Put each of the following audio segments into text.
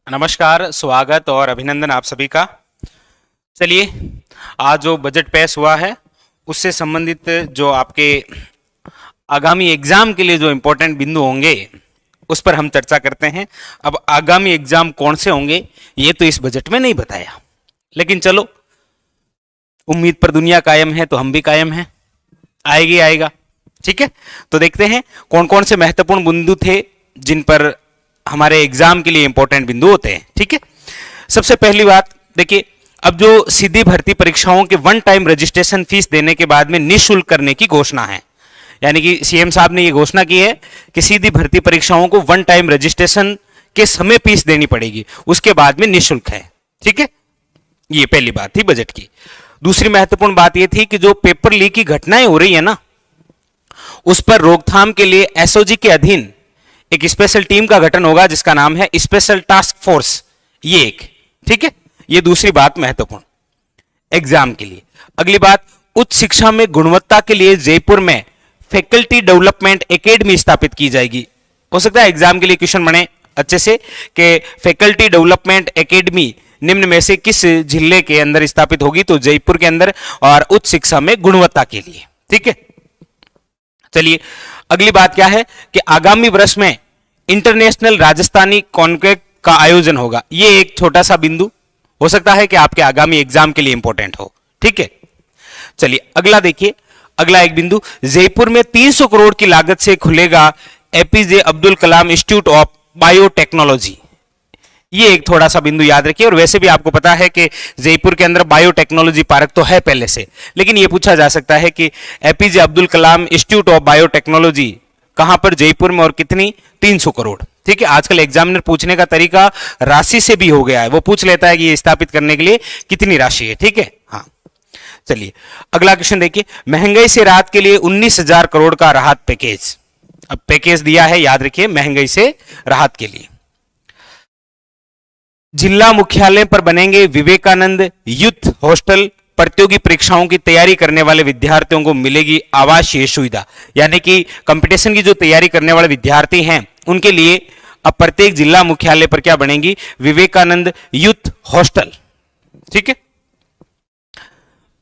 नमस्कार, स्वागत और अभिनंदन आप सभी का। चलिए, आज जो बजट पेश हुआ है उससे संबंधित जो आपके आगामी एग्जाम के लिए जो इम्पोर्टेंट बिंदु होंगे उस पर हम चर्चा करते हैं। अब आगामी एग्जाम कौन से होंगे ये तो इस बजट में नहीं बताया, लेकिन चलो, उम्मीद पर दुनिया कायम है तो हम भी कायम हैं, आएगा। ठीक है, तो देखते हैं कौन कौन से महत्वपूर्ण बिंदु थे जिन पर हमारे एग्जाम के लिए इंपॉर्टेंट बिंदु होते हैं। ठीक है, सबसे पहली बात देखिए, अब जो सीधी भर्ती परीक्षाओं के वन टाइम रजिस्ट्रेशन फीस देने के बाद में निःशुल्क करने की घोषणा है। यानी कि सीएम साहब ने यह घोषणा की है कि सीधी भर्ती परीक्षाओं को वन टाइम रजिस्ट्रेशन के समय फीस देनी पड़ेगी, उसके बाद में निःशुल्क है। ठीक है, ये पहली बात थी बजट की। दूसरी महत्वपूर्ण बात यह थी कि जो पेपर लीक की घटनाएं हो रही है ना, उस पर रोकथाम के लिए एसओजी के अधीन एक स्पेशल टीम का गठन होगा जिसका नाम है स्पेशल टास्क फोर्स। ये एक, ठीक है, ये दूसरी बात महत्वपूर्ण एग्जाम के लिए। अगली बात, उच्च शिक्षा में गुणवत्ता के लिए जयपुर में फैकल्टी डेवलपमेंट एकेडमी स्थापित की जाएगी। हो सकता है एग्जाम के लिए क्वेश्चन बने अच्छे से कि फैकल्टी डेवलपमेंट एकेडमी निम्न में से किस जिले के अंदर स्थापित होगी, तो जयपुर के अंदर, और उच्च शिक्षा में गुणवत्ता के लिए। ठीक है, चलिए अगली बात क्या है कि आगामी वर्ष में इंटरनेशनल राजस्थानी कॉन्क्लेव का आयोजन होगा। यह एक छोटा सा बिंदु हो सकता है कि आपके आगामी एग्जाम के लिए इंपॉर्टेंट हो। ठीक है, चलिए अगला देखिए, अगला एक बिंदु, जयपुर में 300 करोड़ की लागत से खुलेगा APJ Abdul Kalam institute of biotechnology. ये एक थोड़ा सा बिंदु याद रखिए। और वैसे भी आपको पता है कि जयपुर के अंदर बायोटेक्नोलॉजी पार्क तो है पहले से, लेकिन यह पूछा जा सकता है कि APJ Abdul Kalam institute of biotechnology कहां पर, जयपुर में, और कितनी, 300 करोड़। ठीक है, आजकल एग्जामिनर पूछने का तरीका राशि से भी हो गया है, वो पूछ लेता है कि ये स्थापित करने के लिए कितनी राशि है। ठीक है, हाँ, चलिए अगला क्वेश्चन देखिए, महंगाई से राहत के लिए 19,000 करोड़ का राहत पैकेज। अब पैकेज दिया है, याद रखिए, महंगाई से राहत के लिए। जिला मुख्यालय पर बनेंगे विवेकानंद यूथ हॉस्टल, प्रतियोगी परीक्षाओं की तैयारी करने वाले विद्यार्थियों को मिलेगी आवासीय सुविधा। यानी कि कंपटीशन की जो तैयारी करने वाले विद्यार्थी हैं उनके लिए अब प्रत्येक जिला मुख्यालय पर क्या बनेगी, विवेकानंद यूथ हॉस्टल। ठीक है,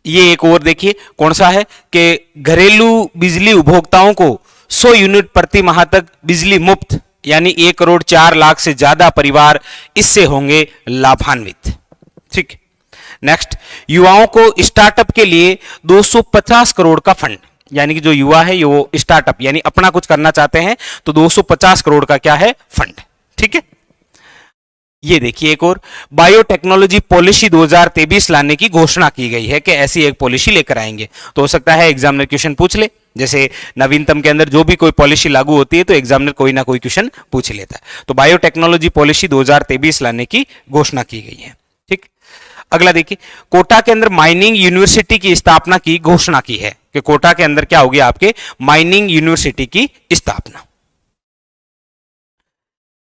ये एक और देखिए कौन सा है कि घरेलू बिजली उपभोक्ताओं को 100 यूनिट प्रति माह तक बिजली मुफ्त, यानी 1,04,00,000 से ज्यादा परिवार इससे होंगे लाभान्वित। ठीक, नेक्स्ट, युवाओं को स्टार्टअप के लिए 250 करोड़ का फंड। यानी कि जो युवा है ये वो स्टार्टअप यानी अपना कुछ करना चाहते हैं तो 250 करोड़ का क्या है, फंड। ठीक है, ये देखिए एक और, बायोटेक्नोलॉजी पॉलिसी 2023 लाने की घोषणा की गई है कि ऐसी एक पॉलिसी लेकर आएंगे। तो हो सकता है एग्जामिनर क्वेश्चन पूछ ले, जैसे नवीनतम के अंदर जो भी कोई पॉलिसी लागू होती है तो एग्जामिनर कोई ना कोई क्वेश्चन पूछ लेता है। तो बायोटेक्नोलॉजी पॉलिसी 2023 लाने की घोषणा की गई है। ठीक, अगला देखिए, कोटा के अंदर माइनिंग यूनिवर्सिटी की स्थापना की घोषणा की है कि कोटा के अंदर क्या होगी, आपके माइनिंग यूनिवर्सिटी की स्थापना।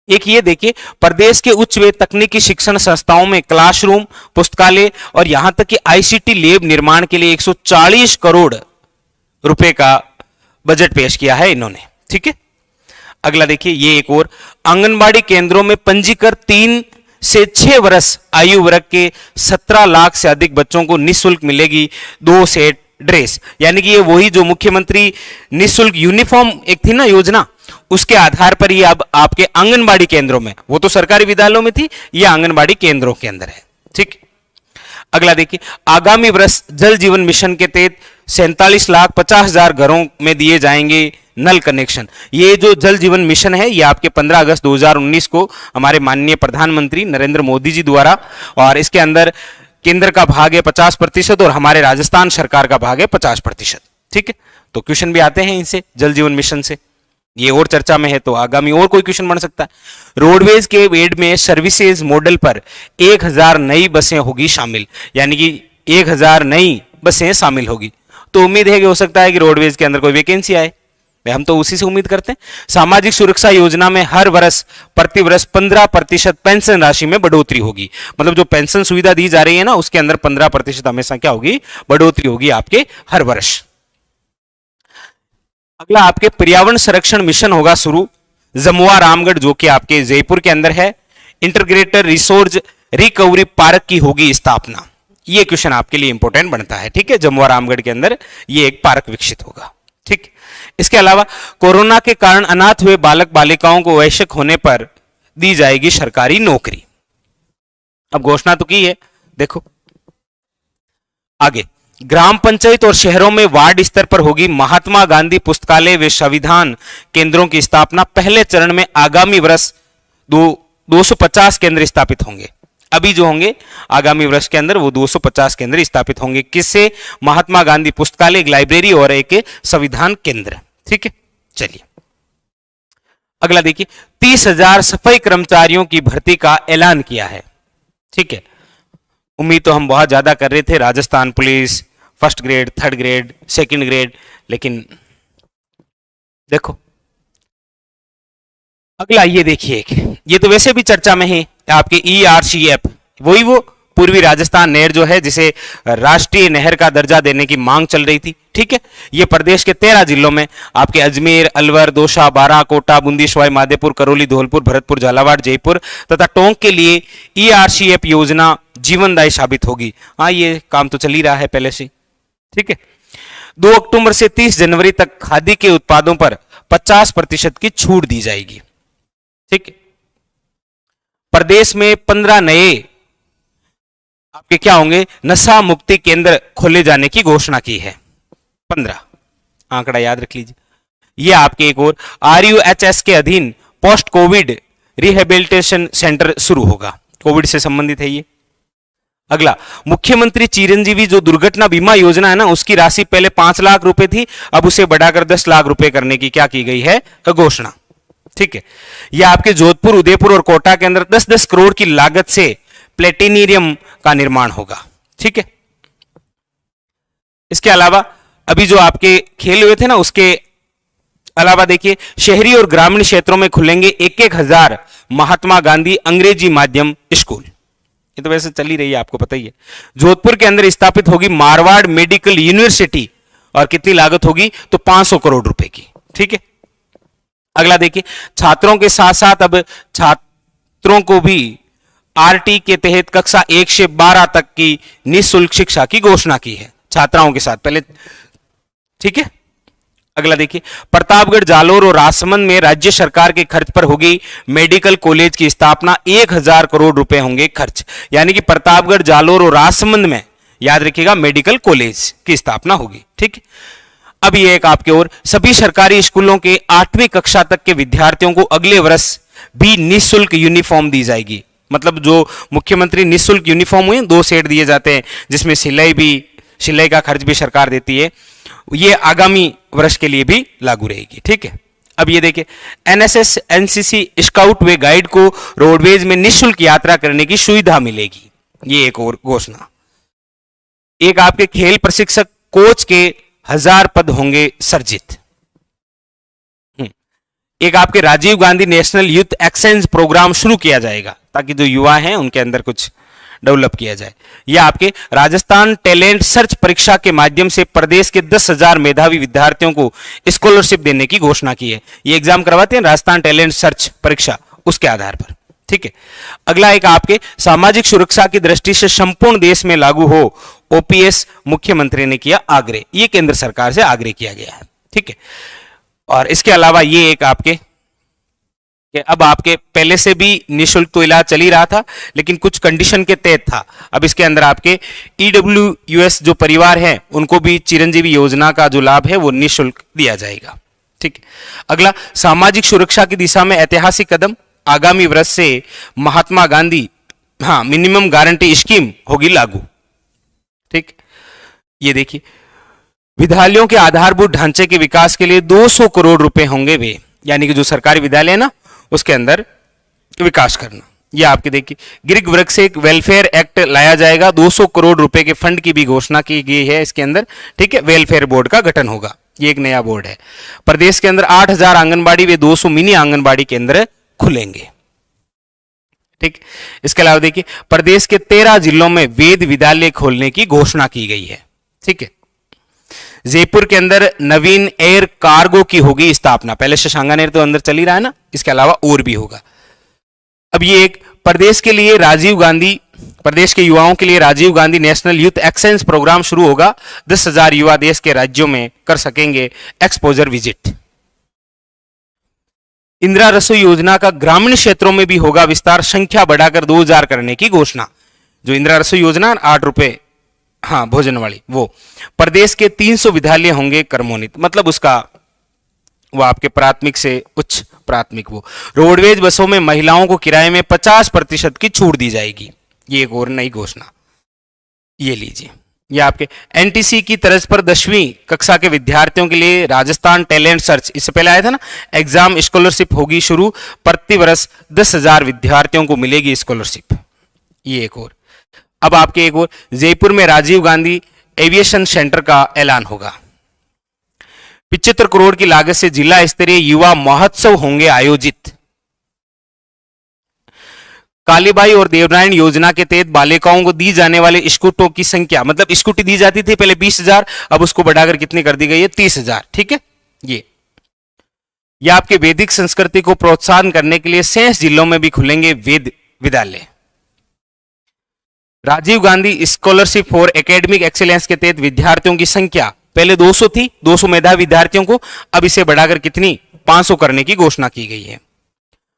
एक ये देखिए, प्रदेश के उच्च व तकनीकी शिक्षण संस्थाओं में क्लासरूम, पुस्तकालय और यहां तक कि आईसीटी लैब निर्माण के लिए 140 करोड़ रुपए का बजट पेश किया है इन्होंने। ठीक है, अगला देखिए, ये एक और, आंगनबाड़ी केंद्रों में पंजीकृत 3 से 6 वर्ष आयु वर्ग के 17 लाख से अधिक बच्चों को निःशुल्क मिलेगी 2 सेट ड्रेस। यानी कि ये वही जो मुख्यमंत्री निःशुल्क यूनिफॉर्म एक थी ना योजना, उसके आधार पर ये अब आपके आंगनबाड़ी केंद्रों में, वो तो सरकारी विद्यालयों में थी, ये आंगनबाड़ी केंद्रों के अंदर है। ठीक, अगला देखिए, आगामी वर्ष जल जीवन मिशन के तहत 47,50,000 घरों में दिए जाएंगे नल कनेक्शन। ये जो जल जीवन मिशन है ये आपके 15 अगस्त 2019 को हमारे माननीय प्रधानमंत्री नरेंद्र मोदी जी द्वारा, और इसके अंदर केंद्र का भाग है 50% और हमारे राजस्थान सरकार का भाग है 50%। ठीक है, तो क्वेश्चन भी आते हैं इनसे, जल जीवन मिशन से, ये और चर्चा में है तो आगामी और कोई क्वेश्चन बन सकता है। रोडवेज के एड में सर्विसेज मॉडल पर 1000 नई बसें होगी शामिल। यानी कि 1000 नई बसें शामिल होगी, तो उम्मीद है कि हो सकता है कि रोडवेज के अंदर कोई वैकेंसी आए, हम तो उसी से उम्मीद करते हैं। सामाजिक सुरक्षा योजना में हर वर्ष प्रति वर्ष 15% पेंशन राशि में बढ़ोतरी होगी। मतलब जो पेंशन सुविधा दी जा रही है ना, उसके अंदर 15% हमेशा क्या होगी, बढ़ोतरी होगी आपके हर वर्ष। अगला आपके पर्यावरण संरक्षण मिशन होगा शुरू, जमुआ रामगढ़, जो कि आपके जयपुर के अंदर है। इंटीग्रेटेड रिसोर्स रिकवरी पार्क की होगी स्थापना। ये क्वेश्चन आपके लिए इंपॉर्टेंट बनता है, ठीक है। जम्मू और रामगढ़ के अंदर ये एक पार्क विकसित होगा, ठीक। इसके अलावा कोरोना के कारण अनाथ हुए बालक बालिकाओं को वयस्क होने पर दी जाएगी सरकारी नौकरी। अब घोषणा तो की है, देखो आगे। ग्राम पंचायत और शहरों में वार्ड स्तर पर होगी महात्मा गांधी पुस्तकालय व संविधान केंद्रों की स्थापना। पहले चरण में आगामी वर्ष 250 केंद्र स्थापित होंगे। अभी जो होंगे आगामी वर्ष के अंदर वो 250 केंद्र स्थापित होंगे। किससे? महात्मा गांधी पुस्तकालय, एक लाइब्रेरी और एक संविधान केंद्र, ठीक है। चलिए अगला देखिए, 30,000 सफाई कर्मचारियों की भर्ती का ऐलान किया है, ठीक है। उम्मीद तो हम बहुत ज्यादा कर रहे थे, Rajasthan police first grade, third grade, second grade, लेकिन देखो अगला ये देखिए, ये तो वैसे भी चर्चा में है आपके ERCF, वही वो पूर्वी राजस्थान नहर जो है जिसे राष्ट्रीय नहर का दर्जा देने की मांग चल रही थी, ठीक है। ये प्रदेश के 13 जिलों में आपके अजमेर, अलवर, दौसा, बारां, कोटा, बूंदी, सवाई माधोपुर, करौली, धौलपुर, भरतपुर, झालावाड़, जयपुर तथा टोंक के लिए ERCF योजना जीवनदायी साबित होगी। हाँ, ये काम तो चल ही रहा है पहले से, ठीक है। 2 अक्टूबर से 30 जनवरी तक खादी के उत्पादों पर 50% की छूट दी जाएगी, ठीक है। प्रदेश में 15 नए आपके क्या होंगे, नशा मुक्ति केंद्र खोले जाने की घोषणा की है। 15 आंकड़ा याद रख लीजिए। यह आपके एक और RUHS के अधीन पोस्ट कोविड रिहेबिलिटेशन सेंटर शुरू होगा, कोविड से संबंधित है ये। अगला, मुख्यमंत्री चिरंजीवी जो दुर्घटना बीमा योजना है ना, उसकी राशि पहले 5 लाख रुपए थी, अब उसे बढ़ाकर 10 लाख रुपए करने की क्या की गई है, घोषणा, ठीक है। यह आपके जोधपुर, उदयपुर और कोटा के अंदर 10-10 करोड़ की लागत से प्लेटिनियम का निर्माण होगा, ठीक है। इसके अलावा अभी जो आपके खेल हुए थे ना, उसके अलावा देखिए, शहरी और ग्रामीण क्षेत्रों में खुलेंगे 1,000 महात्मा गांधी अंग्रेजी माध्यम स्कूल। ये तो वैसे चल ही रही है, आपको पता ही है। जोधपुर के अंदर स्थापित होगी मारवाड़ मेडिकल यूनिवर्सिटी, और कितनी लागत होगी, तो 500 करोड़ रुपए की, ठीक है। अगला देखिए, छात्रों के साथ साथ अब छात्रों को भी RT के तहत कक्षा 1 से 12 तक की निःशुल्क शिक्षा की घोषणा की है, छात्राओं के साथ पहले, ठीक है। अगला देखिए, प्रतापगढ़, जालोर और राजसमंद में राज्य सरकार के खर्च पर होगी मेडिकल कॉलेज की स्थापना। 1,000 करोड़ रुपए होंगे खर्च, यानी कि प्रतापगढ़, जालोर और राजसमंद में याद रखिएगा मेडिकल कॉलेज की स्थापना होगी, ठीक है। अब ये एक आपके और सभी सरकारी स्कूलों के 8वीं कक्षा तक के विद्यार्थियों को अगले वर्ष भी निःशुल्क यूनिफॉर्म दी जाएगी। मतलब जो मुख्यमंत्री निःशुल्क यूनिफॉर्म हुए 2 सेट दिए जाते हैं, जिसमें सिलाई का खर्च भी सरकार देती है, ये आगामी वर्ष के लिए भी लागू रहेगी, ठीक है। अब ये देखिए, NSS NCC स्काउट व गाइड को रोडवेज में निःशुल्क यात्रा करने की सुविधा मिलेगी, ये एक और घोषणा। एक आपके खेल प्रशिक्षक कोच के 1000 पद होंगे सर्जित। एक आपके Rajiv Gandhi national youth exchange program शुरू किया जाएगा, ताकि जो युवा हैं उनके अंदर कुछ डेवलप किया जाए। यह आपके राजस्थान टैलेंट सर्च परीक्षा के माध्यम से प्रदेश के 10,000 मेधावी विद्यार्थियों को स्कॉलरशिप देने की घोषणा की है। ये एग्जाम करवाते हैं राजस्थान टैलेंट सर्च परीक्षा, उसके आधार पर, ठीक है। अगला एक आपके सामाजिक सुरक्षा की दृष्टि से संपूर्ण देश में लागू हो, OPS मुख्यमंत्री ने किया आग्रह। ये केंद्र सरकार से आग्रह किया गया है, ठीक है। और इसके अलावा ये एक आपके कि अब आपके पहले से भी निःशुल्क तो इलाज चल ही रहा था, लेकिन कुछ कंडीशन के तहत था। अब इसके अंदर आपके EWS जो परिवार हैं उनको भी चिरंजीवी योजना का जो लाभ है वो निःशुल्क दिया जाएगा, ठीक है। अगला, सामाजिक सुरक्षा की दिशा में ऐतिहासिक कदम, आगामी वर्ष से Mahatma Gandhi minimum guarantee scheme होगी लागू, ठीक। ये देखिए, विद्यालयों के आधारभूत ढांचे के विकास के लिए 200 करोड़ रुपए होंगे वे, यानी कि जो सरकारी विद्यालय है ना उसके अंदर विकास करना। ये आपके देखिए, गिरिक वृक्ष से एक वेलफेयर एक्ट लाया जाएगा, 200 करोड़ रुपए के फंड की भी घोषणा की गई है इसके अंदर, ठीक है। वेलफेयर बोर्ड का गठन होगा, ये एक नया बोर्ड है। प्रदेश के अंदर 8,000 आंगनबाड़ी व 200 मिनी आंगनबाड़ी केंद्र खुलेंगे, ठीक। इसके अलावा देखिए, प्रदेश के 13 जिलों में वेद विद्यालय खोलने की घोषणा की गई है, ठीक है। जयपुर के अंदर नवीन एयर कार्गो की होगी स्थापना। पहले शशांगा एयर तो अंदर चल ही रहा है ना, इसके अलावा और भी होगा। अब ये एक प्रदेश के लिए राजीव गांधी, प्रदेश के युवाओं के लिए Rajiv Gandhi national youth exchange program शुरू होगा। 10,000 युवा देश के राज्यों में कर सकेंगे एक्सपोजर विजिट। इंदिरा रसोई योजना का ग्रामीण क्षेत्रों में भी होगा विस्तार, संख्या बढ़ाकर 2,000 करने की घोषणा। जो इंदिरा रसोई योजना 8 रुपए हाँ भोजन वाली, वो प्रदेश के 300 विद्यालय होंगे कर्मोन्नत, मतलब उसका वो आपके प्राथमिक से उच्च प्राथमिक। वो रोडवेज बसों में महिलाओं को किराए में 50% की छूट दी जाएगी, ये एक और नई घोषणा। ये लीजिए, ये आपके एनटीसी की तर्ज पर 10वीं कक्षा के विद्यार्थियों के लिए राजस्थान टैलेंट सर्च, इससे पहले आया था ना, एग्जाम स्कॉलरशिप होगी शुरू। प्रति वर्ष 10,000 विद्यार्थियों को मिलेगी स्कॉलरशिप। ये एक और, अब आपके एक और, जयपुर में राजीव गांधी एविएशन सेंटर का ऐलान होगा। 75 करोड़ की लागत से जिला स्तरीय युवा महोत्सव होंगे आयोजित। कालीबाई और देवनारायण योजना के तहत बालिकाओं को दी जाने वाले स्कूटों की संख्या, मतलब स्कूटी दी जाती थी पहले 20,000, अब उसको बढ़ाकर कितनी कर दी गई है, 30,000। ठीक है, ये आपके वैदिक संस्कृति को प्रोत्साहन करने के लिए 6 जिलों में भी खुलेंगे वेद विद्यालय। Rajiv Gandhi scholarship for academic excellence के तहत विद्यार्थियों की संख्या पहले 200 थी, 200 मेधावी विद्यार्थियों को, अब इसे बढ़ाकर कितनी 500 करने की घोषणा की गई है।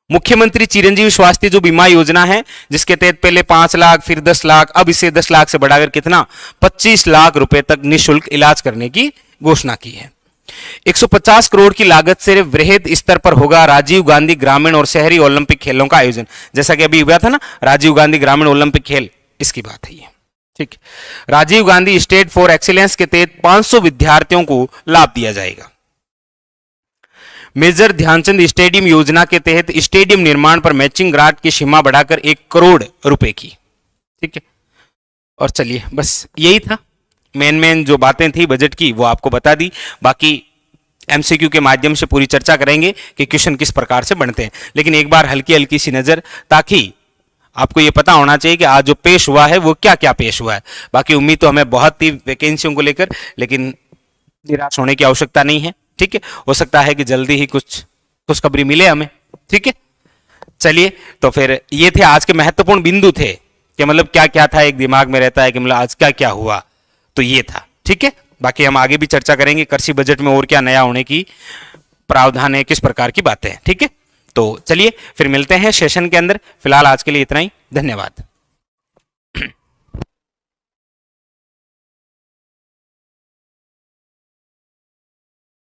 मुख्यमंत्री चिरंजीवी स्वास्थ्य जो बीमा योजना है, जिसके तहत पहले 5 लाख फिर 10 लाख, अब इसे 10 लाख से बढ़ाकर कितना 25 लाख रुपए तक निःशुल्क इलाज करने की घोषणा की है। 150 करोड़ की लागत से वृहद स्तर पर होगा राजीव गांधी ग्रामीण और शहरी ओलंपिक खेलों का आयोजन। जैसा कि अभी हुआ था ना राजीव गांधी ग्रामीण ओलंपिक खेल, इसकी बात है ये। ठीक, Rajiv Gandhi state for excellence के तहत 500 विद्यार्थियों को लाभ दिया जाएगा। मेजर ध्यानचंद स्टेडियम योजना के तहत स्टेडियम निर्माण पर मैचिंग ग्रांट की सीमा बढ़ाकर 1 करोड़ रुपए की। ठीक है, और चलिए बस यही था, मेन जो बातें थी बजट की वो आपको बता दी। बाकी एमसीक्यू के माध्यम से पूरी चर्चा करेंगे कि क्वेश्चन किस प्रकार से बनते हैं, लेकिन एक बार हल्की हल्की सी नजर, ताकि आपको ये पता होना चाहिए कि आज जो पेश हुआ है वो क्या क्या पेश हुआ है। बाकी उम्मीद तो हमें बहुत थी वैकेंसियों को लेकर, लेकिन निराश होने की आवश्यकता नहीं है। ठीक है, हो सकता है कि जल्दी ही कुछ खुशखबरी मिले हमें। ठीक है, चलिए तो फिर ये थे आज के महत्वपूर्ण बिंदु थे कि मतलब क्या क्या था, एक दिमाग में रहता है कि मतलब आज क्या क्या हुआ, तो ये था। ठीक है, बाकी हम आगे भी चर्चा करेंगे कृषि बजट में और क्या नया होने की प्रावधान है, किस प्रकार की बातें हैं। ठीक है, तो चलिए फिर मिलते हैं सेशन के अंदर। फिलहाल आज के लिए इतना ही, धन्यवाद।